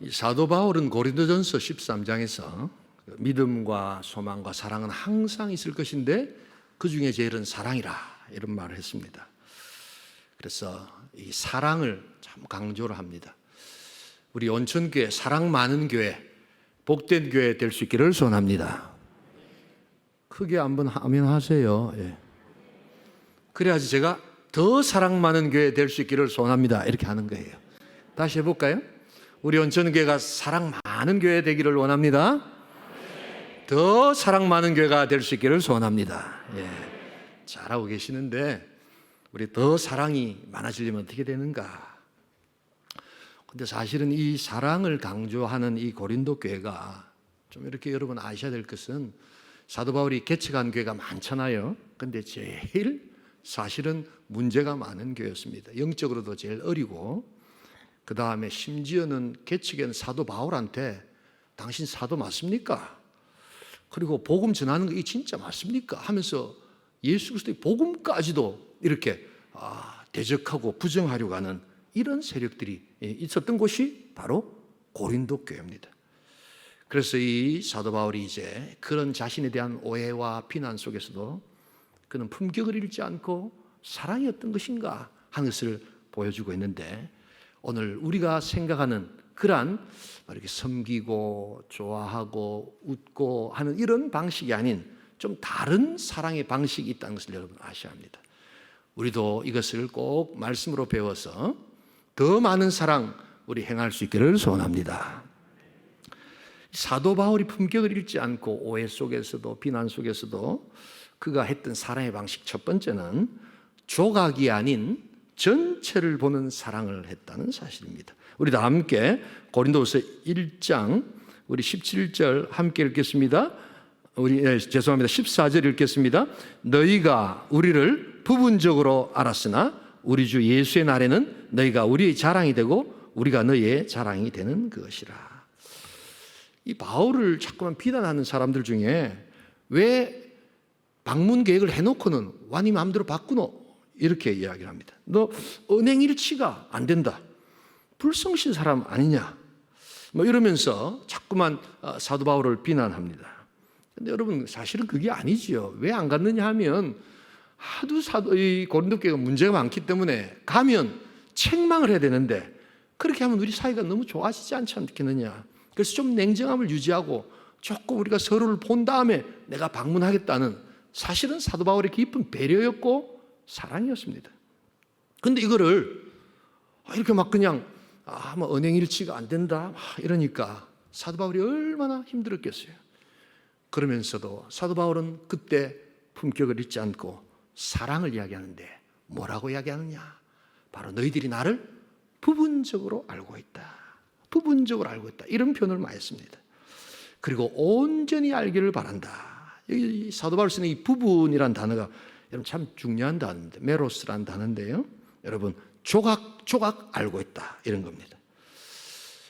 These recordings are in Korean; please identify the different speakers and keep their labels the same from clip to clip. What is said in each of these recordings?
Speaker 1: 이 사도 바울은 고린도전서 13장에서 믿음과 소망과 사랑은 항상 있을 것인데 그 중에 제일은 사랑이라 이런 말을 했습니다. 그래서 이 사랑을 참 강조를 합니다. 우리 온천교회 사랑 많은 교회, 복된 교회 될 수 있기를 소원합니다. 크게 한번 아멘 하세요. 예. 그래야지 제가 더 사랑 많은 교회 될 수 있기를 소원합니다. 이렇게 하는 거예요. 다시 해볼까요? 우리 온천교회가 사랑 많은 교회 되기를 원합니다. 더 사랑 많은 교회가 될 수 있기를 소원합니다. 예. 잘하고 계시는데 우리 더 사랑이 많아지려면 어떻게 되는가? 근데 사실은 이 사랑을 강조하는 이 고린도 교회가 좀 이렇게 여러분 아셔야 될 것은 사도 바울이 개척한 교회가 많잖아요. 근데 제일 사실은 문제가 많은 교회였습니다. 영적으로도 제일 어리고, 그 다음에 심지어는 개척한 사도 바울한테 당신 사도 맞습니까? 그리고 복음 전하는 거 진짜 맞습니까? 하면서 예수 그리스도의 복음까지도 이렇게 대적하고 부정하려고 하는 이런 세력들이 있었던 곳이 바로 고린도 교회입니다. 그래서 이 사도 바울이 이제 그런 자신에 대한 오해와 비난 속에서도 그는 품격을 잃지 않고 사랑이 어떤 것인가 하는 것을 보여주고 있는데, 오늘 우리가 생각하는 그러한 이렇게 섬기고 좋아하고 웃고 하는 이런 방식이 아닌 좀 다른 사랑의 방식이 있다는 것을 여러분 아셔야 합니다. 우리도 이것을 꼭 말씀으로 배워서 더 많은 사랑 우리 행할 수 있기를 소원합니다. 사도 바울이 품격을 잃지 않고 오해 속에서도 비난 속에서도 그가 했던 사랑의 방식, 첫 번째는 조각이 아닌 전체를 보는 사랑을 했다는 사실입니다. 우리 다 함께 고린도후서 1장 우리 17절 함께 읽겠습니다. 죄송합니다. 14절 읽겠습니다. 너희가 우리를 부분적으로 알았으나 우리 주 예수의 날에는 너희가 우리의 자랑이 되고 우리가 너희의 자랑이 되는 것이라. 이 바울을 자꾸만 비난하는 사람들 중에 왜 방문 계획을 해놓고는 와니 마음대로 바꾸노? 이렇게 이야기를 합니다. 너 은행일치가 안 된다. 불성실 사람 아니냐? 이러면서 자꾸만 사도 바울을 비난합니다. 근데 여러분 사실은 그게 아니지요. 왜 안 갔느냐 하면 하도 이 고린도 교회가 문제가 많기 때문에 가면 책망을 해야 되는데 그렇게 하면 우리 사이가 너무 좋아지지 않지 않겠느냐. 그래서 좀 냉정함을 유지하고 조금 우리가 서로를 본 다음에 내가 방문하겠다는 사실은 사도 바울의 깊은 배려였고 사랑이었습니다. 근데 이거를 이렇게 막 그냥 은행일치가 안 된다 이러니까 사도 바울이 얼마나 힘들었겠어요. 그러면서도 사도 바울은 그때 품격을 잃지 않고 사랑을 이야기하는데 뭐라고 이야기하느냐? 바로 너희들이 나를 부분적으로 알고 있다. 부분적으로 알고 있다. 이런 표현을 많이 씁니다. 그리고 온전히 알기를 바란다. 여기 사도 바울 쓰는 이 부분이란 단어가 여러분 참 중요한 단어입니다. 메로스라는 단어인데요. 여러분 조각 알고 있다. 이런 겁니다.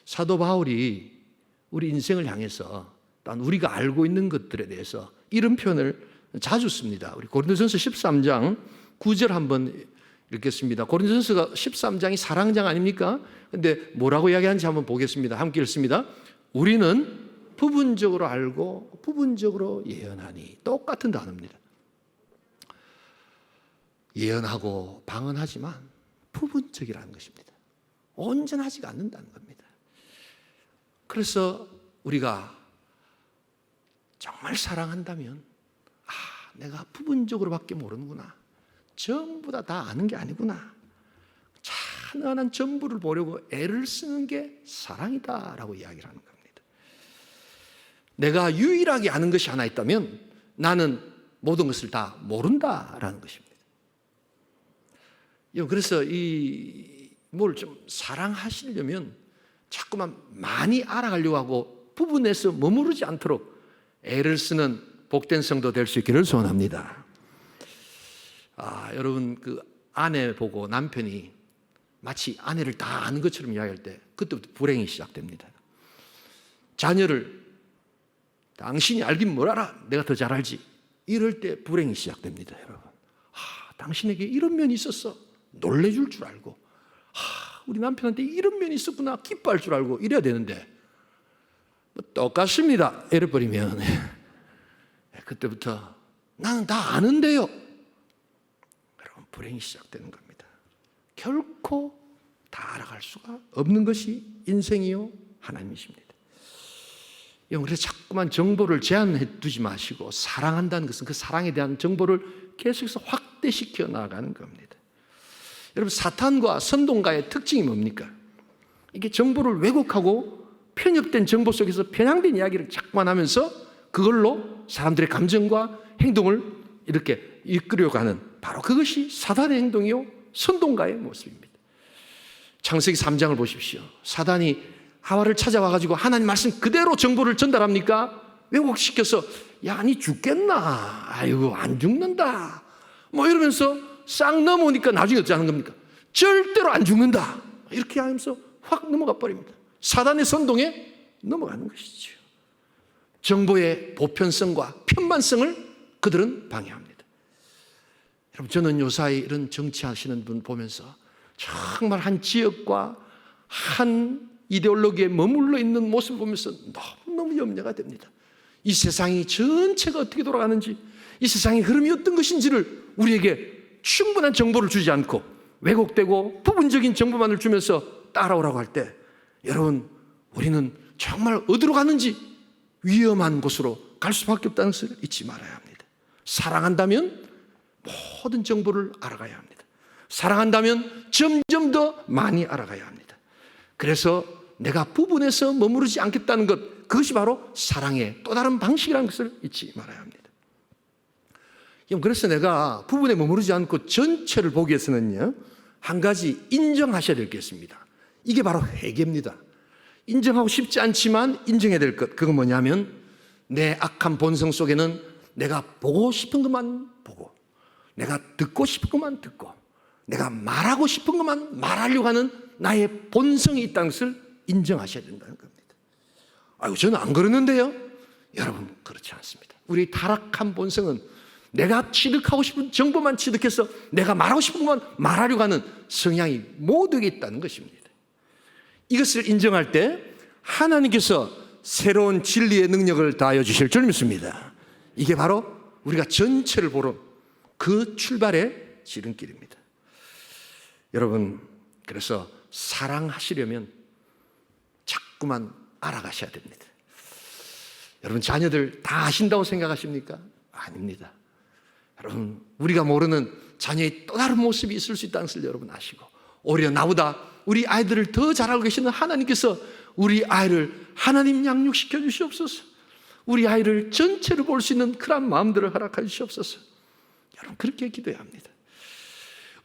Speaker 1: 사도 바울이 우리 인생을 향해서 단 우리가 알고 있는 것들에 대해서 이런 표현을 자주 씁니다. 우리 고린도전서 13장 9절 한번 읽겠습니다. 고린도전서가 13장이 사랑장 아닙니까? 근데 뭐라고 이야기하는지 한번 보겠습니다. 함께 읽습니다. 우리는 부분적으로 알고 부분적으로 예언하니. 똑같은 단어입니다. 예언하고 방언하지만 부분적이라는 것입니다. 온전하지가 않는다는 겁니다. 그래서 우리가 정말 사랑한다면 내가 부분적으로밖에 모르는구나. 전부 다 아는 게 아니구나. 찬란한 전부를 보려고 애를 쓰는 게 사랑이다라고 이야기를 하는 겁니다. 내가 유일하게 아는 것이 하나 있다면 나는 모든 것을 다 모른다라는 것입니다. 그래서 뭘 좀 사랑하시려면 자꾸만 많이 알아가려고 하고 부분에서 머무르지 않도록 애를 쓰는 복된 성도 될 수 있기를 소원합니다. 여러분 그 아내 보고 남편이 마치 아내를 다 아는 것처럼 이야기할 때 그때부터 불행이 시작됩니다. 자녀를 당신이 알긴 뭘 알아? 내가 더 잘 알지. 이럴 때 불행이 시작됩니다. 여러분 당신에게 이런 면이 있었어. 놀래줄 줄 알고 우리 남편한테 이런 면이 있었구나 기뻐할 줄 알고 이래야 되는데 뭐 똑같습니다 이래버리면 그때부터 나는 다 아는데요. 여러분 불행이 시작되는 겁니다. 결코 다 알아갈 수가 없는 것이 인생이요 하나님이십니다. 그래서 자꾸만 정보를 제한해 두지 마시고 사랑한다는 것은 그 사랑에 대한 정보를 계속해서 확대시켜 나가는 겁니다. 여러분 사탄과 선동가의 특징이 뭡니까? 이게 정보를 왜곡하고 편협된 정보 속에서 편향된 이야기를 자꾸만 하면서 그걸로 사람들의 감정과 행동을 이렇게 이끌어가는 바로 그것이 사단의 행동이요 선동가의 모습입니다. 창세기 3장을 보십시오. 사단이 하와를 찾아와가지고 하나님 말씀 그대로 정보를 전달합니까? 왜곡시켜서 야, 니 죽겠나? 아이고 안 죽는다. 뭐 이러면서 싹 넘어오니까 나중에 어찌 하는 겁니까? 절대로 안 죽는다. 이렇게 하면서 확 넘어가 버립니다. 사단의 선동에 넘어가는 것이죠. 정보의 보편성과 편만성을 그들은 방해합니다. 여러분 저는 요사이 이런 정치하시는 분 보면서 정말 한 지역과 한 이데올로기에 머물러 있는 모습을 보면서 너무너무 염려가 됩니다. 이 세상이 전체가 어떻게 돌아가는지, 이 세상의 흐름이 어떤 것인지를 우리에게 충분한 정보를 주지 않고 왜곡되고 부분적인 정보만을 주면서 따라오라고 할 때 여러분 우리는 정말 어디로 가는지 위험한 곳으로 갈 수밖에 없다는 것을 잊지 말아야 합니다. 사랑한다면 모든 정보를 알아가야 합니다. 사랑한다면 점점 더 많이 알아가야 합니다. 그래서 내가 부분에서 머무르지 않겠다는 것, 그것이 바로 사랑의 또 다른 방식이라는 것을 잊지 말아야 합니다. 그래서 내가 부분에 머무르지 않고 전체를 보기 위해서는요, 한 가지 인정하셔야 될 게 있습니다. 이게 바로 회개입니다. 인정하고 싶지 않지만 인정해야 될 것, 그건 뭐냐면 내 악한 본성 속에는 내가 보고 싶은 것만 보고, 내가 듣고 싶은 것만 듣고, 내가 말하고 싶은 것만 말하려고 하는 나의 본성이 있다는 것을 인정하셔야 된다는 겁니다. 아이고 저는 안 그러는데요. 여러분 그렇지 않습니다. 우리 타락한 본성은 내가 취득하고 싶은 정보만 취득해서 내가 말하고 싶은 것만 말하려고 하는 성향이 모두에게 있다는 것입니다. 이것을 인정할 때 하나님께서 새로운 진리의 능력을 다하여 주실 줄 믿습니다. 이게 바로 우리가 전체를 보러 그 출발의 지름길입니다. 여러분 그래서 사랑하시려면 자꾸만 알아가셔야 됩니다. 여러분 자녀들 다 아신다고 생각하십니까? 아닙니다. 여러분 우리가 모르는 자녀의 또 다른 모습이 있을 수 있다는 것을 여러분 아시고, 오히려 나보다 우리 아이들을 더 잘 알고 계시는 하나님께서 우리 아이를 하나님 양육시켜 주시옵소서. 우리 아이를 전체를 볼 수 있는 그런 마음들을 허락해 주시옵소서. 여러분 그렇게 기도해야 합니다.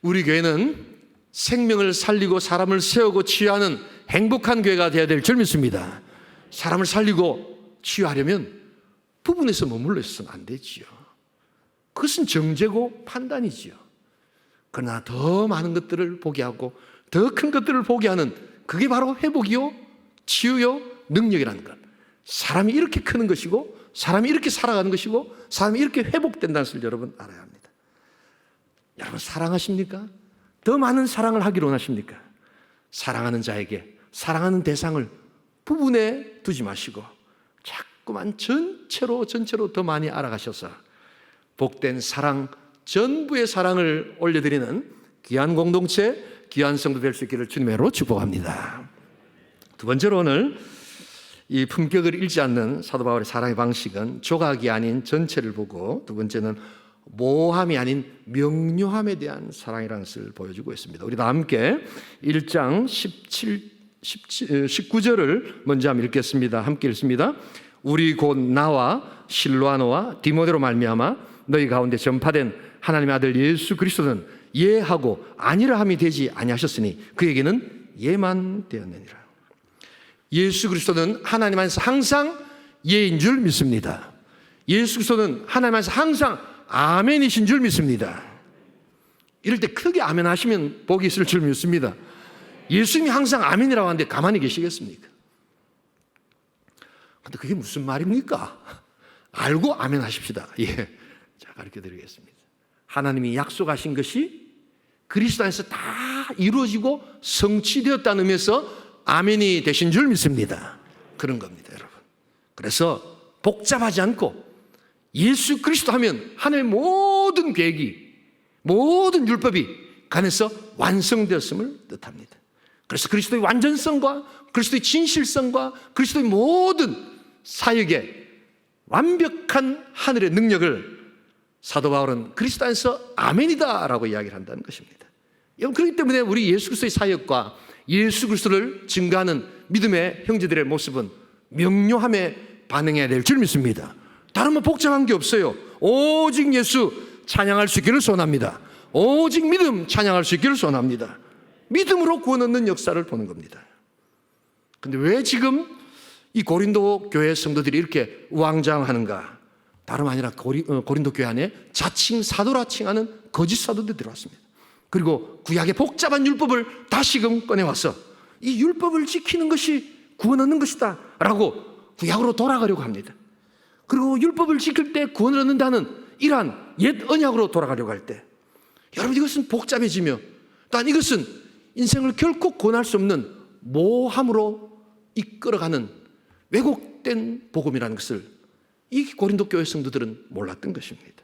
Speaker 1: 우리 교회는 생명을 살리고 사람을 세우고 치유하는 행복한 교회가 되어야 될 줄 믿습니다. 사람을 살리고 치유하려면 부분에서 머물러 있어서는 안 되지요. 그것은 정죄고 판단이지요. 그러나 더 많은 것들을 보게 하고 더 큰 것들을 보게 하는, 그게 바로 회복이요 치유요 능력이라는 것. 사람이 이렇게 크는 것이고 사람이 이렇게 살아가는 것이고 사람이 이렇게 회복된다는 것을 여러분 알아야 합니다. 여러분 사랑하십니까? 더 많은 사랑을 하기를 원하십니까? 사랑하는 자에게 사랑하는 대상을 부분에 두지 마시고 자꾸만 전체로 더 많이 알아가셔서 복된 사랑, 전부의 사랑을 올려드리는 귀한 공동체, 귀한 성도 될 수 있기를 주님으로 축복합니다. 두 번째로 오늘 이 품격을 잃지 않는 사도 바울의 사랑의 방식은 조각이 아닌 전체를 보고, 두 번째는 모함이 아닌 명료함에 대한 사랑이라는 것을 보여주고 있습니다. 우리 다 함께 1장 19절을 먼저 한번 읽겠습니다. 함께 읽습니다. 우리 곧 나와 실로아노와 디모데로 말미암아 너희 가운데 전파된 하나님의 아들 예수 그리스도는 예하고 아니라 함이 되지 아니하셨으니 그에게는 예만 되었느니라. 예수 그리스도는 하나님 안에서 항상 예인 줄 믿습니다. 예수 그리스도는 하나님 안에서 항상 아멘이신 줄 믿습니다. 이럴 때 크게 아멘 하시면 복이 있을 줄 믿습니다. 예수님이 항상 아멘이라고 하는데 가만히 계시겠습니까? 근데 그게 무슨 말입니까? 알고 아멘 하십시다. 예. 자, 가르쳐 드리겠습니다. 하나님이 약속하신 것이 그리스도 안에서 다 이루어지고 성취되었다는 의미에서 아멘이 되신 줄 믿습니다. 그런 겁니다, 여러분. 그래서 복잡하지 않고 예수 그리스도 하면 하나님의 모든 계획이, 모든 율법이 그 안에서 완성되었음을 뜻합니다. 그래서 그리스도의 완전성과 그리스도의 진실성과 그리스도의 모든 사역의 완벽한 하늘의 능력을 사도 바울은 그리스도 안에서 아멘이다라고 이야기를 한다는 것입니다. 여러분, 그렇기 때문에 우리 예수 그리스도의 사역과 예수 그리스도를 증거하는 믿음의 형제들의 모습은 명료함에 반응해야 될 줄 믿습니다. 다른 뭐 복잡한 게 없어요. 오직 예수 찬양할 수 있기를 소원합니다. 오직 믿음 찬양할 수 있기를 소원합니다. 믿음으로 구원 얻는 역사를 보는 겁니다. 근데 왜 지금 이 고린도 교회 성도들이 이렇게 우왕좌왕하는가? 다름 아니라 고린도 교회 안에 자칭 사도라 칭하는 거짓 사도들이 들어왔습니다. 그리고 구약의 복잡한 율법을 다시금 꺼내와서 이 율법을 지키는 것이 구원 얻는 것이다 라고 구약으로 돌아가려고 합니다. 그리고 율법을 지킬 때 구원을 얻는다는 이러한 옛 언약으로 돌아가려고 할 때, 여러분, 이것은 복잡해지며 또한 이것은 인생을 결코 구원할 수 없는 모함으로 이끌어가는 왜곡된 복음이라는 것을 이 고린도 교회 성도들은 몰랐던 것입니다.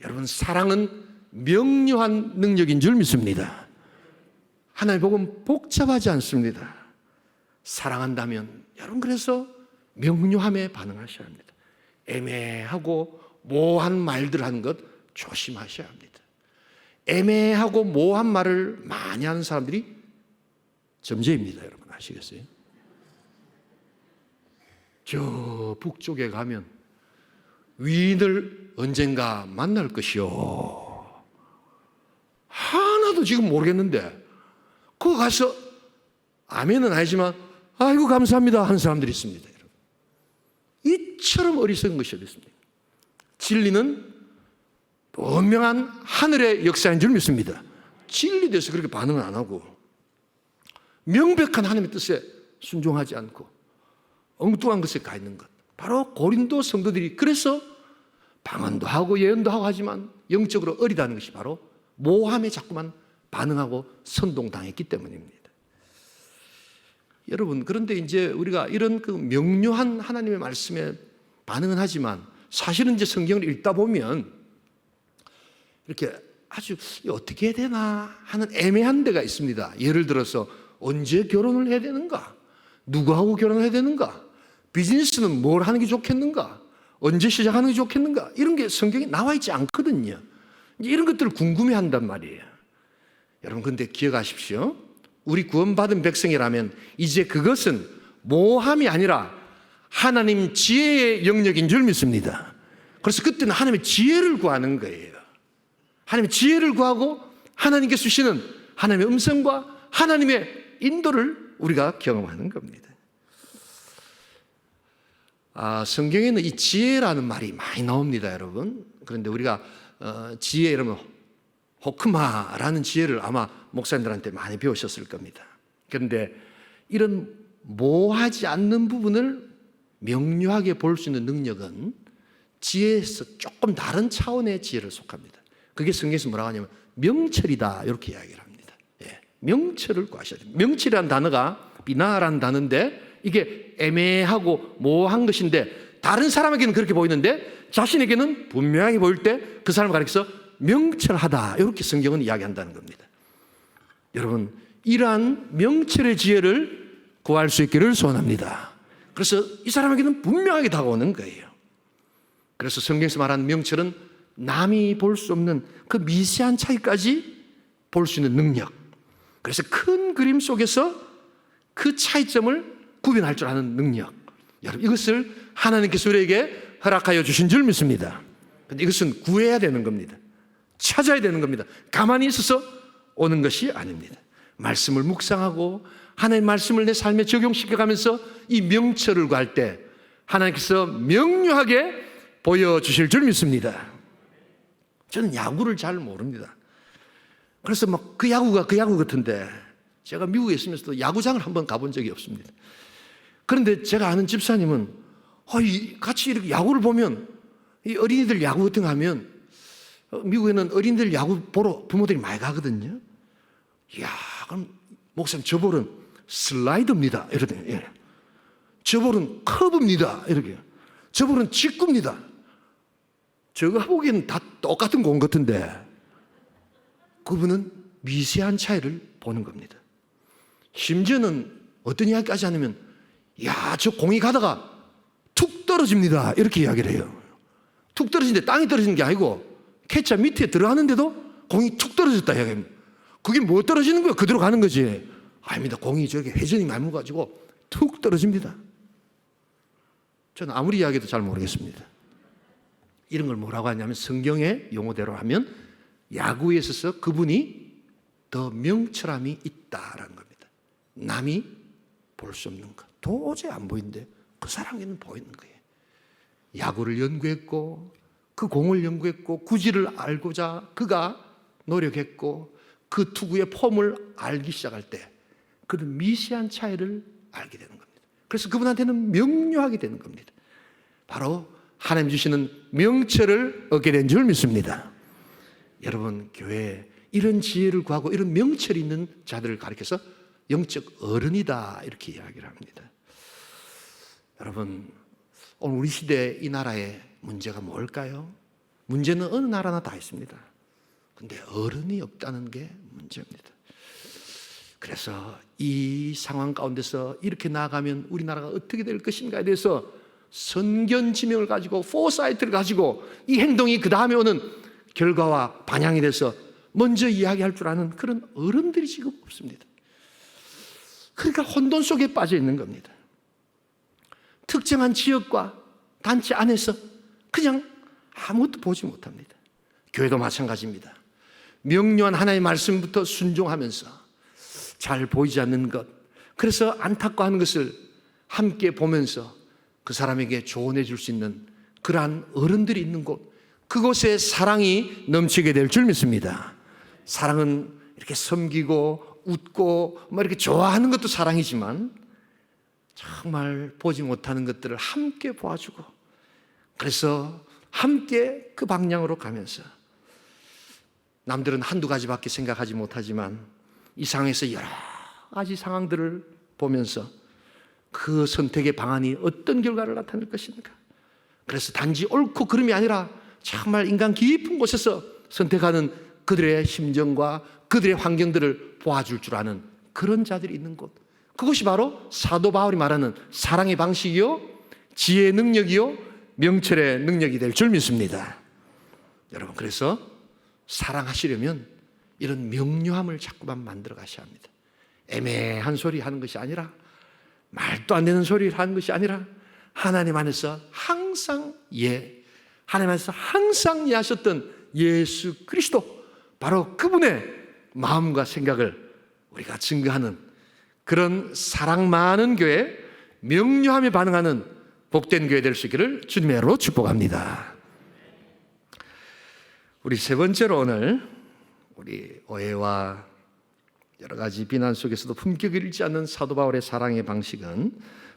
Speaker 1: 여러분, 사랑은 명료한 능력인 줄 믿습니다. 하나님의 복음 복잡하지 않습니다. 사랑한다면 여러분, 그래서 명료함에 반응하셔야 합니다. 애매하고 모호한 말들 하는 것 조심하셔야 합니다. 애매하고 모호한 말을 많이 하는 사람들이 점재입니다. 여러분 아시겠어요? 저 북쪽에 가면 위인을 언젠가 만날 것이요. 하나도 지금 모르겠는데 거기 가서 아멘은 아니지만 아이고 감사합니다 하는 사람들이 있습니다. 여러분. 이처럼 어리석은 것이 어디 있습니까? 진리는 분명한 하늘의 역사인 줄 믿습니다. 진리에 대해서 그렇게 반응을 안 하고 명백한 하나님의 뜻에 순종하지 않고 엉뚱한 것에 가 있는 것, 바로 고린도 성도들이 그래서 방언도 하고 예언도 하고 하지만 영적으로 어리다는 것이 바로 모함에 자꾸만 반응하고 선동당했기 때문입니다. 여러분, 그런데 이제 우리가 이런 그 명료한 하나님의 말씀에 반응은 하지만 사실은 이제 성경을 읽다 보면 이렇게 아주 어떻게 해야 되나 하는 애매한 데가 있습니다. 예를 들어서 언제 결혼을 해야 되는가? 누구하고 결혼을 해야 되는가? 비즈니스는 뭘 하는 게 좋겠는가? 언제 시작하는 게 좋겠는가? 이런 게 성경에 나와 있지 않거든요. 이런 것들을 궁금해한단 말이에요. 여러분, 그런데 기억하십시오. 우리 구원받은 백성이라면 이제 그것은 모함이 아니라 하나님 지혜의 영역인 줄 믿습니다. 그래서 그때는 하나님의 지혜를 구하는 거예요. 하나님의 지혜를 구하고 하나님께서 주시는 하나님의 음성과 하나님의 인도를 우리가 경험하는 겁니다. 성경에는 이 지혜라는 말이 많이 나옵니다, 여러분. 그런데 우리가 지혜 이러면 호크마라는 지혜를 아마 목사님들한테 많이 배우셨을 겁니다. 그런데 이런 모호하지 않는 부분을 명료하게 볼 수 있는 능력은 지혜에서 조금 다른 차원의 지혜를 속합니다. 그게 성경에서 뭐라고 하냐면 명철이다 이렇게 이야기를 합니다. 예, 명철을 구하셔야 돼요. 명철이라는 단어가 비나라는 단어인데 이게 애매하고 모호한 것인데 다른 사람에게는 그렇게 보이는데 자신에게는 분명하게 보일 때 그 사람을 가리켜서 명철하다 이렇게 성경은 이야기한다는 겁니다. 여러분, 이러한 명철의 지혜를 구할 수 있기를 소원합니다. 그래서 이 사람에게는 분명하게 다가오는 거예요. 그래서 성경에서 말하는 명철은 남이 볼 수 없는 그 미세한 차이까지 볼 수 있는 능력. 그래서 큰 그림 속에서 그 차이점을 구별할 줄 아는 능력. 여러분, 이것을 하나님께서 우리에게 허락하여 주신 줄 믿습니다. 그런데 이것은 구해야 되는 겁니다. 찾아야 되는 겁니다. 가만히 있어서 오는 것이 아닙니다. 말씀을 묵상하고 하나님의 말씀을 내 삶에 적용시켜가면서 이 명철을 구할 때 하나님께서 명료하게 보여주실 줄 믿습니다. 저는 야구를 잘 모릅니다. 그래서 막 그 야구가 그 야구 같은데 제가 미국에 있으면서도 야구장을 한번 가본 적이 없습니다. 그런데 제가 아는 집사님은 같이 이렇게 야구를 보면 이 어린이들 야구 같은 거 하면 미국에는 어린이들 야구 보러 부모들이 많이 가거든요. 이야, 그럼 목사님 저 볼은 슬라이더입니다. 이러더니, 예. 저 볼은 커브입니다. 이렇게. 저 볼은 직구입니다. 저거 보기에는 다 똑같은 공 같은데 그분은 미세한 차이를 보는 겁니다. 심지어는 어떤 이야기까지 하냐면, 야, 저 공이 가다가 툭 떨어집니다. 이렇게 이야기를 해요. 툭 떨어지는데 땅이 떨어지는 게 아니고 캐쳐 밑에 들어가는데도 공이 툭 떨어졌다 이야기합니다. 그게 뭐 떨어지는 거예요? 그대로 가는 거지. 아닙니다. 공이 저렇게 회전이 많이 가지고 툭 떨어집니다. 저는 아무리 이야기해도 잘 모르겠습니다. 이런 걸 뭐라고 하냐면 성경의 용어대로 하면 야구에 있어서 그분이 더 명철함이 있다라는 겁니다. 남이 볼 수 없는 것. 도저히 안 보이는데 그 사람에게는 보이는 거예요. 야구를 연구했고 그 공을 연구했고 구질을 알고자 그가 노력했고 그 투구의 폼을 알기 시작할 때 그는 미세한 차이를 알게 되는 겁니다. 그래서 그분한테는 명료하게 되는 겁니다. 바로 하나님 주시는 명철을 얻게 된 줄 믿습니다. 여러분, 교회에 이런 지혜를 구하고 이런 명철이 있는 자들을 가리켜서 영적 어른이다 이렇게 이야기를 합니다. 여러분, 오늘 우리 시대 이 나라의 문제가 뭘까요? 문제는 어느 나라나 다 있습니다. 근데 어른이 없다는 게 문제입니다. 그래서 이 상황 가운데서 이렇게 나아가면 우리나라가 어떻게 될 것인가에 대해서 선견지명을 가지고 포사이트를 가지고 이 행동이 그 다음에 오는 결과와 방향에 대해서 먼저 이야기할 줄 아는 그런 어른들이 지금 없습니다. 그러니까 혼돈 속에 빠져 있는 겁니다. 특정한 지역과 단체 안에서 그냥 아무것도 보지 못합니다. 교회도 마찬가지입니다. 명료한 하나님의 말씀부터 순종하면서 잘 보이지 않는 것, 그래서 안타까워하는 것을 함께 보면서 그 사람에게 조언해 줄 수 있는 그러한 어른들이 있는 곳, 그곳에 사랑이 넘치게 될 줄 믿습니다. 사랑은 이렇게 섬기고 웃고 뭐 이렇게 좋아하는 것도 사랑이지만 정말 보지 못하는 것들을 함께 보아주고 그래서 함께 그 방향으로 가면서 남들은 한두 가지밖에 생각하지 못하지만 이 상황에서 여러 가지 상황들을 보면서 그 선택의 방안이 어떤 결과를 나타낼 것인가. 그래서 단지 옳고 그름이 아니라 정말 인간 깊은 곳에서 선택하는 그들의 심정과 그들의 환경들을 보아줄 줄 아는 그런 자들이 있는 곳, 그것이 바로 사도 바울이 말하는 사랑의 방식이요 지혜의 능력이요 명철의 능력이 될 줄 믿습니다. 여러분, 그래서 사랑하시려면 이런 명료함을 자꾸만 만들어 가셔야 합니다. 애매한 소리 하는 것이 아니라, 말도 안 되는 소리를 하는 것이 아니라 하나님 안에서 항상 하나님 안에서 항상 예하셨던 예수 그리스도, 바로 그분의 마음과 생각을 우리가 증거하는 그런 사랑 많은 교회, 명료함에 반응하는 복된 교회 될 수 있기를 주님의 이름으로 축복합니다. 우리 세 번째로 오늘 우리 오해와 여러 가지 비난 속에서도 품격을 잃지 않는 사도 바울의 사랑의 방식은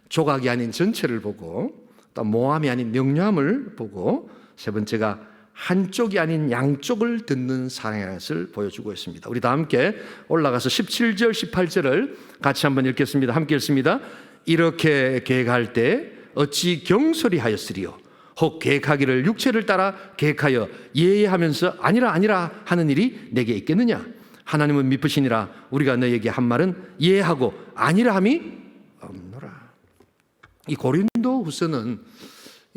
Speaker 1: 조각이 아닌 전체를 보고 또 모함이 아닌 명료함을 보고, 세 번째가 한쪽이 아닌 양쪽을 듣는 사랑의 것을 보여주고 있습니다. 우리 다 함께 올라가서 17절 18절을 같이 한번 읽겠습니다. 함께 읽습니다. 이렇게 계획할 때 어찌 경솔히 하였으리요, 혹 계획하기를 육체를 따라 계획하여 예하면서 아니라 하는 일이 내게 있겠느냐. 하나님은 미쁘시니라 우리가 너에게 한 말은 예하고 아니라 함이 없노라. 이 고린도 후서는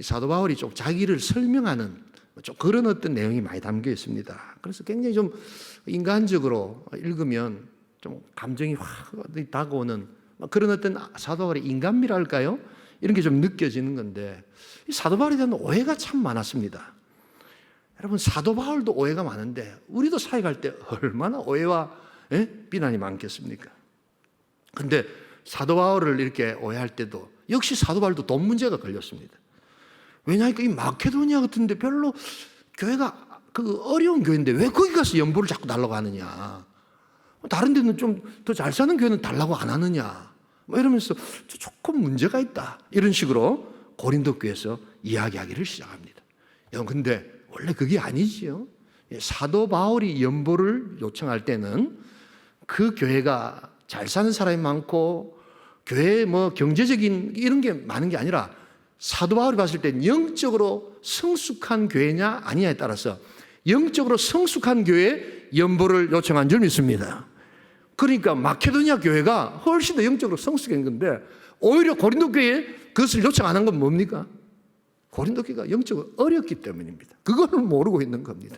Speaker 1: 사도 바울이 좀 자기를 설명하는 좀 그런 어떤 내용이 많이 담겨 있습니다. 그래서 굉장히 좀 인간적으로 읽으면 좀 감정이 확 다가오는 그런 어떤 사도 바울의 인간미랄까요? 이런 게 좀 느껴지는 건데, 이 사도 바울에 대한 오해가 참 많았습니다. 여러분, 사도 바울도 오해가 많은데 우리도 사역할 때 얼마나 오해와 비난이 많겠습니까? 근데 사도 바울을 이렇게 오해할 때도 역시 사도 바울도 돈 문제가 걸렸습니다. 왜냐하니까 이 마케도니아 같은데 별로 교회가 그 어려운 교회인데 왜 거기 가서 연보를 자꾸 달라고 하느냐, 다른 데는 좀 더 잘 사는 교회는 달라고 안 하느냐, 뭐 이러면서 조금 문제가 있다, 이런 식으로 고린도 교회에서 이야기하기를 시작합니다. 여러분, 근데 원래 그게 아니지요. 사도 바울이 연보를 요청할 때는 그 교회가 잘 사는 사람이 많고 교회에 뭐 경제적인 이런 게 많은 게 아니라 사도 바울이 봤을 때 영적으로 성숙한 교회냐 아니냐에 따라서 영적으로 성숙한 교회에 연보를 요청한 줄 믿습니다. 그러니까 마케도니아 교회가 훨씬 더 영적으로 성숙한 건데 오히려 고린도 교회에 그것을 요청 안 한 건 뭡니까? 고린도 교회가 영적으로 어렸기 때문입니다. 그걸 모르고 있는 겁니다.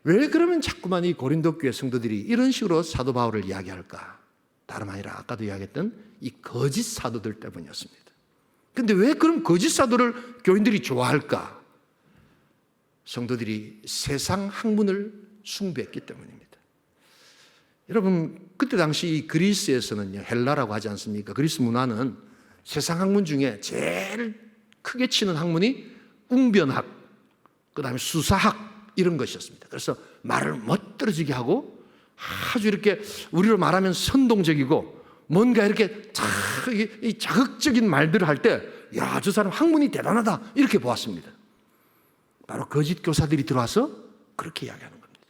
Speaker 1: 왜 그러면 자꾸만 이 고린도 교회 성도들이 이런 식으로 사도 바울을 이야기할까? 다름 아니라 아까도 이야기했던 이 거짓 사도들 때문이었습니다. 근데 왜 그럼 거짓 사도를 교인들이 좋아할까? 성도들이 세상 학문을 숭배했기 때문입니다. 여러분, 그때 당시 이 그리스에서는요, 헬라라고 하지 않습니까? 그리스 문화는 세상 학문 중에 제일 크게 치는 학문이 웅변학, 그 다음에 수사학 이런 것이었습니다. 그래서 말을 멋들어지게 하고 아주 이렇게 우리로 말하면 선동적이고 뭔가 이렇게 자극적인 말들을 할 때 야, 저 사람 학문이 대단하다 이렇게 보았습니다. 바로 거짓 교사들이 들어와서 그렇게 이야기하는 겁니다.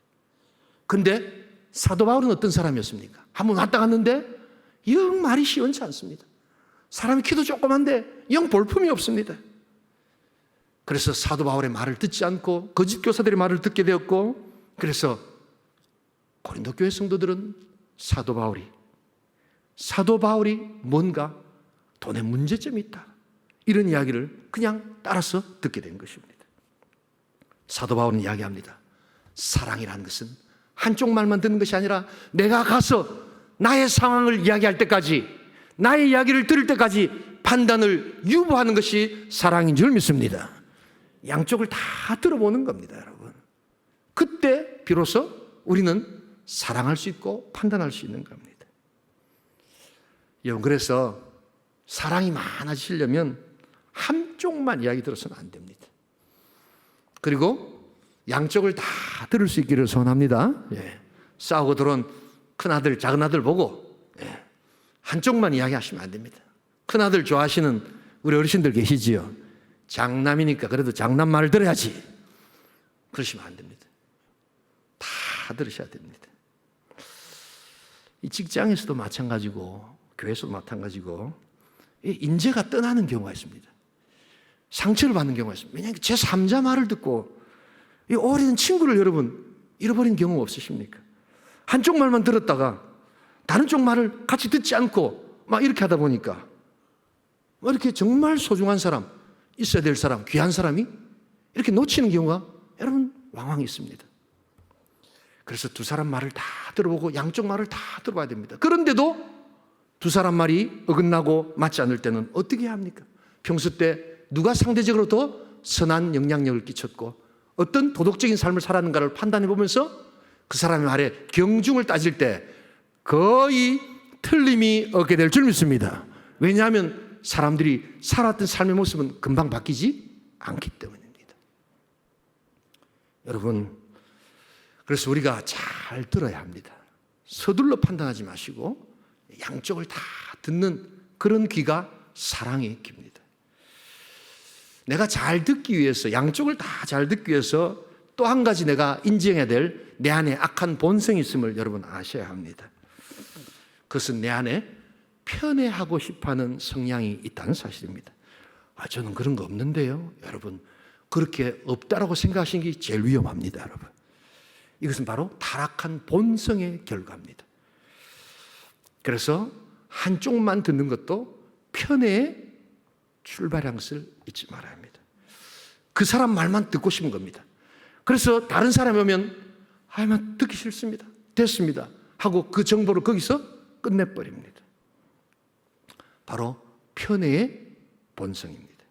Speaker 1: 근데 사도 바울은 어떤 사람이었습니까? 한번 왔다 갔는데 영 말이 시원치 않습니다. 사람이 키도 조그만데 영 볼품이 없습니다. 그래서 사도 바울의 말을 듣지 않고 거짓 교사들의 말을 듣게 되었고, 그래서 고린도 교회 성도들은 사도 바울이 뭔가 돈에 문제점이 있다 이런 이야기를 그냥 따라서 듣게 된 것입니다. 사도 바울은 이야기합니다. 사랑이라는 것은 한쪽 말만 듣는 것이 아니라 내가 가서 나의 상황을 이야기할 때까지, 나의 이야기를 들을 때까지 판단을 유보하는 것이 사랑인 줄 믿습니다. 양쪽을 다 들어보는 겁니다, 여러분. 그때 비로소 우리는 사랑할 수 있고 판단할 수 있는 겁니다. 여러분, 그래서 사랑이 많아지려면 한쪽만 이야기 들어서는 안 됩니다. 그리고 양쪽을 다 들을 수 있기를 소원합니다. 싸우고 들어온 큰아들, 작은아들 보고 한쪽만 이야기하시면 안 됩니다. 큰아들 좋아하시는 우리 어르신들 계시지요? 장남이니까 그래도 장남 말을 들어야지. 그러시면 안 됩니다. 다 들으셔야 됩니다. 이 직장에서도 마찬가지고 교회에서도 마찬가지고 인재가 떠나는 경우가 있습니다. 상처를 받는 경우가 있습니다. 왜냐하면 제3자 말을 듣고 이 오래된 친구를 여러분 잃어버린 경험 없으십니까? 한쪽 말만 들었다가 다른 쪽 말을 같이 듣지 않고 막 이렇게 하다 보니까 이렇게 정말 소중한 사람, 있어야 될 사람, 귀한 사람이 이렇게 놓치는 경우가 여러분 왕왕 있습니다. 그래서 두 사람 말을 다 들어보고 양쪽 말을 다 들어봐야 됩니다. 그런데도 두 사람 말이 어긋나고 맞지 않을 때는 어떻게 해야 합니까? 평소 때 누가 상대적으로 더 선한 영향력을 끼쳤고 어떤 도덕적인 삶을 살았는가를 판단해 보면서 그 사람의 말에 경중을 따질 때 거의 틀림이 없게 될 줄 믿습니다. 왜냐하면 사람들이 살았던 삶의 모습은 금방 바뀌지 않기 때문입니다. 여러분, 그래서 우리가 잘 들어야 합니다. 서둘러 판단하지 마시고 양쪽을 다 듣는 그런 귀가 사랑의 귀입니다. 내가 잘 듣기 위해서, 양쪽을 다 잘 듣기 위해서 또 한 가지 내가 인정해야 될 내 안에 악한 본성이 있음을 여러분 아셔야 합니다. 그것은 내 안에 편애하고 싶어하는 성향이 있다는 사실입니다. 저는 그런 거 없는데요. 여러분, 그렇게 없다라고 생각하시는 게 제일 위험합니다, 여러분. 이것은 바로 타락한 본성의 결과입니다. 그래서 한쪽만 듣는 것도 편애의 출발한 것을 잊지 말아야 합니다. 그 사람 말만 듣고 싶은 겁니다. 그래서 다른 사람이 오면 듣기 싫습니다. 됐습니다. 하고 그 정보를 거기서 끝내버립니다. 바로 편애의 본성입니다.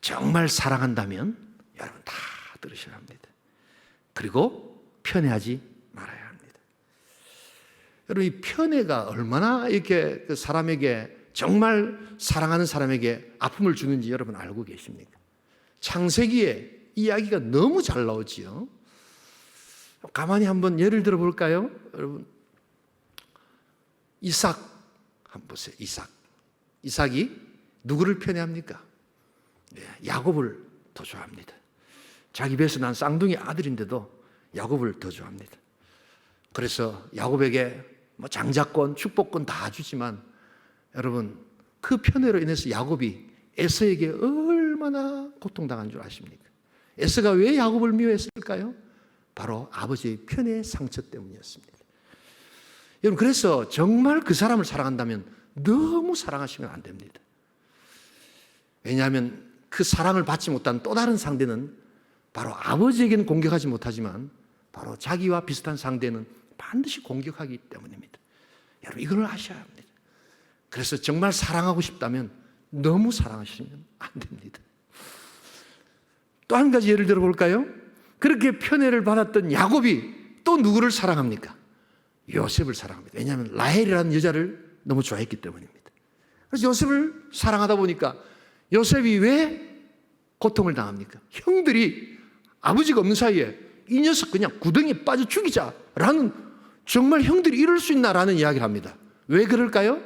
Speaker 1: 정말 사랑한다면 여러분 다 들으셔야 합니다. 그리고 편애하지 말아야 합니다. 여러분, 이 편애가 얼마나 이렇게 그 사람에게, 정말 사랑하는 사람에게 아픔을 주는지 여러분 알고 계십니까? 창세기에 이야기가 너무 잘 나오지요. 가만히 한번 예를 들어 볼까요? 여러분, 이삭 한번 보세요. 이삭이 누구를 편애합니까? 야곱을 더 좋아합니다. 자기 배에서 난 쌍둥이 아들인데도 야곱을 더 좋아합니다. 그래서 야곱에게 뭐 장자권, 축복권 다 주지만 여러분 그 편애로 인해서 야곱이 에서에게 얼마나 고통당한 줄 아십니까? 에서가 왜 야곱을 미워했을까요? 바로 아버지의 편애의 상처 때문이었습니다. 여러분 그래서 정말 그 사람을 사랑한다면 너무 사랑하시면 안 됩니다. 왜냐하면 그 사랑을 받지 못한 또 다른 상대는 바로 아버지에게는 공격하지 못하지만 바로 자기와 비슷한 상대는 반드시 공격하기 때문입니다. 여러분 이걸 아셔야 합니다. 그래서 정말 사랑하고 싶다면 너무 사랑하시면 안 됩니다. 또 한 가지 예를 들어볼까요? 그렇게 편애를 받았던 야곱이 또 누구를 사랑합니까? 요셉을 사랑합니다. 왜냐하면 라헬이라는 여자를 너무 좋아했기 때문입니다. 그래서 요셉을 사랑하다 보니까 요셉이 왜 고통을 당합니까? 형들이 아버지가 없는 사이에 이 녀석 그냥 구덩이에 빠져 죽이자라는, 정말 형들이 이럴 수 있나라는 이야기를 합니다. 왜 그럴까요?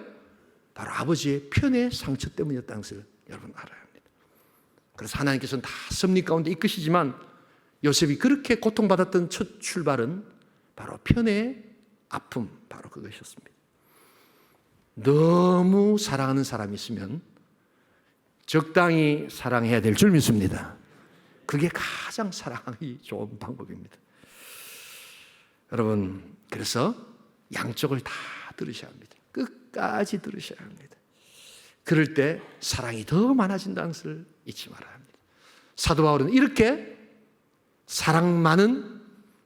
Speaker 1: 바로 아버지의 편의 상처 때문이었다는 것을 여러분 알아야 합니다. 그래서 하나님께서는 다 섭리 가운데 이끄시지만 요셉이 그렇게 고통받았던 첫 출발은 바로 편의 아픔, 바로 그것이었습니다. 너무 사랑하는 사람이 있으면 적당히 사랑해야 될 줄 믿습니다. 그게 가장 사랑하기 좋은 방법입니다. 여러분, 그래서 양쪽을 다 들으셔야 합니다. 끝까지 들으셔야 합니다. 그럴 때 사랑이 더 많아진다는 것을 잊지 말아야 합니다. 사도 바울은 이렇게 사랑 많은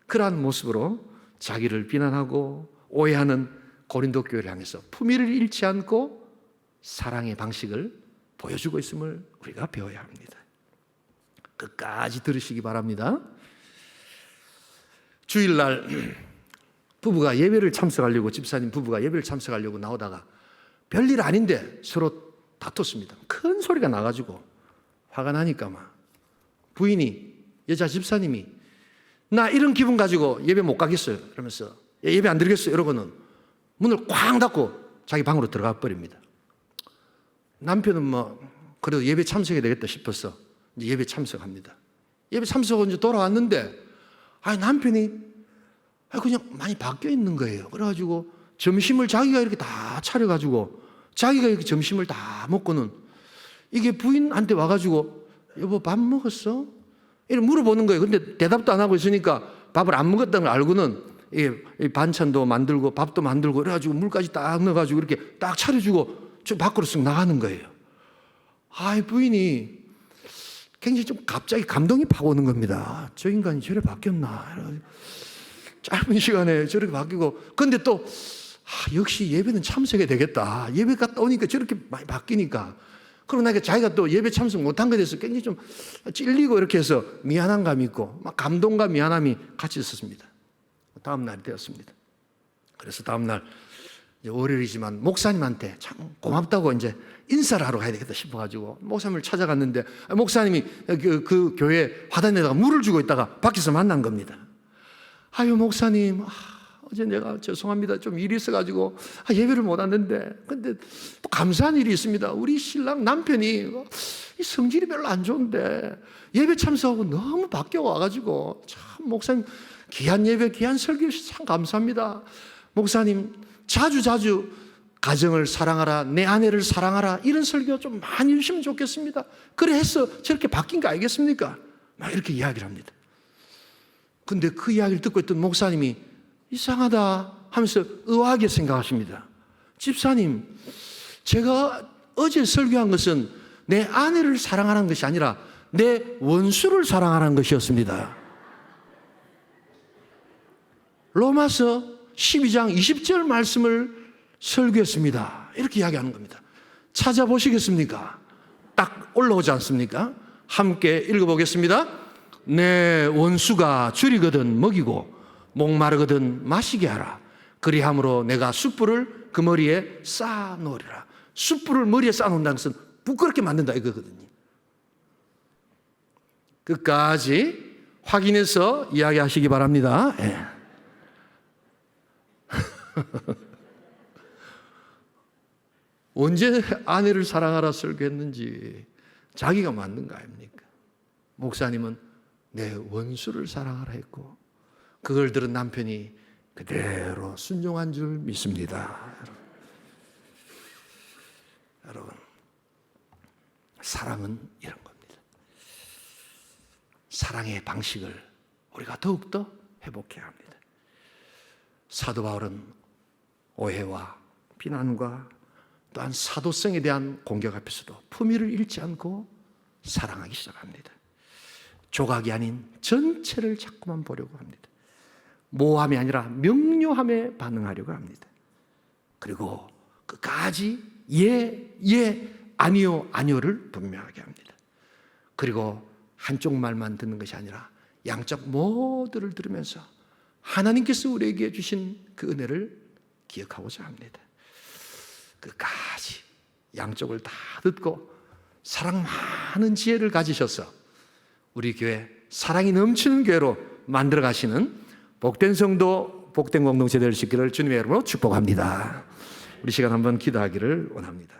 Speaker 1: 그러한 모습으로 자기를 비난하고 오해하는 고린도 교회를 향해서 품위를 잃지 않고 사랑의 방식을 보여주고 있음을 우리가 배워야 합니다. 끝까지 들으시기 바랍니다. 주일날 부부가 예배를 참석하려고, 집사님 부부가 예배를 참석하려고 나오다가 별일 아닌데 서로 다퉜습니다. 큰 소리가 나가지고 화가 나니까 막 부인이, 여자 집사님이 나 이런 기분 가지고 예배 못 가겠어요 이러면서 예배 안 드리겠어요 이러고는 문을 쾅 닫고 자기 방으로 들어가 버립니다. 남편은 뭐 그래도 예배 참석해야 되겠다 싶어서 이제 예배 참석합니다. 예배 참석하고 이제 돌아왔는데 남편이 그냥 많이 바뀌어 있는 거예요. 그래가지고 점심을 자기가 이렇게 다 차려가지고 자기가 이렇게 점심을 다 먹고는 이게 부인한테 와가지고 여보 밥 먹었어? 이렇게 물어보는 거예요. 근데 대답도 안 하고 있으니까 밥을 안 먹었다는 걸 알고는 이 반찬도 만들고 밥도 만들고 그래가지고 물까지 딱 넣어가지고 이렇게 딱 차려주고 저 밖으로 쓱 나가는 거예요. 부인이 굉장히 좀 갑자기 감동이 팍 오는 겁니다. 저 인간이 저래 바뀌었나. 짧은 시간에 저렇게 바뀌고, 근데 또 역시 예배는 참석해야 되겠다. 예배 갔다 오니까 저렇게 많이 바뀌니까. 그러고 자기가 또 예배 참석 못한 것에 대해서 굉장히 좀 찔리고 이렇게 해서 미안한 감이 있고 막 감동과 미안함이 같이 있었습니다. 다음 날이 되었습니다. 그래서 다음 날 월요일이지만 목사님한테 참 고맙다고 이제 인사를 하러 가야 되겠다 싶어가지고 목사님을 찾아갔는데 목사님이 그 교회 화단에다가 물을 주고 있다가 밖에서 만난 겁니다. 목사님, 어제 내가 죄송합니다. 좀 일이 있어가지고 예배를 못 왔는데, 근데 또 감사한 일이 있습니다. 우리 신랑 남편이 성질이 별로 안 좋은데 예배 참석하고 너무 바뀌어 와가지고 참 목사님 귀한 예배, 귀한 설교 참 감사합니다. 목사님 자주 가정을 사랑하라, 내 아내를 사랑하라, 이런 설교 좀 많이 해주시면 좋겠습니다. 그래 해서 저렇게 바뀐 거 아니겠습니까? 막 이렇게 이야기를 합니다. 근데 그 이야기를 듣고 있던 목사님이 이상하다 하면서 의아하게 생각하십니다. 집사님, 제가 어제 설교한 것은 내 아내를 사랑하라는 것이 아니라 내 원수를 사랑하라는 것이었습니다. 로마서 12장 20절 말씀을 설교했습니다. 이렇게 이야기하는 겁니다. 찾아보시겠습니까? 딱 올라오지 않습니까? 함께 읽어보겠습니다. 내 원수가 줄이거든 먹이고 목마르거든 마시게 하라. 그리함으로 내가 숯불을 그 머리에 쌓아놓으리라. 숯불을 머리에 쌓아놓는다는 것은 부끄럽게 만든다 이거거든요. 끝까지 확인해서 이야기하시기 바랍니다. 언제 아내를 사랑하라 설교했는지 자기가 만든 거 아닙니까? 목사님은 내 원수를 사랑하라 했고 그걸 들은 남편이 그대로 순종한 줄 믿습니다. 여러분, 사랑은 이런 겁니다. 사랑의 방식을 우리가 더욱더 회복해야 합니다. 사도 바울은 오해와 비난과 또한 사도성에 대한 공격 앞에서도 품위를 잃지 않고 사랑하기 시작합니다. 조각이 아닌 전체를 자꾸만 보려고 합니다. 모함이 아니라 명료함에 반응하려고 합니다. 그리고 끝까지 예, 아니요, 아니요를 분명하게 합니다. 그리고 한쪽 말만 듣는 것이 아니라 양쪽 모두를 들으면서 하나님께서 우리에게 주신 그 은혜를 기억하고자 합니다. 끝까지 양쪽을 다 듣고 사랑 많은 지혜를 가지셔서 우리 교회 사랑이 넘치는 교회로 만들어 가시는 복된 성도, 복된 공동체 될 수 있기를 주님의 이름으로 축복합니다. 우리 시간 한번 기도하기를 원합니다.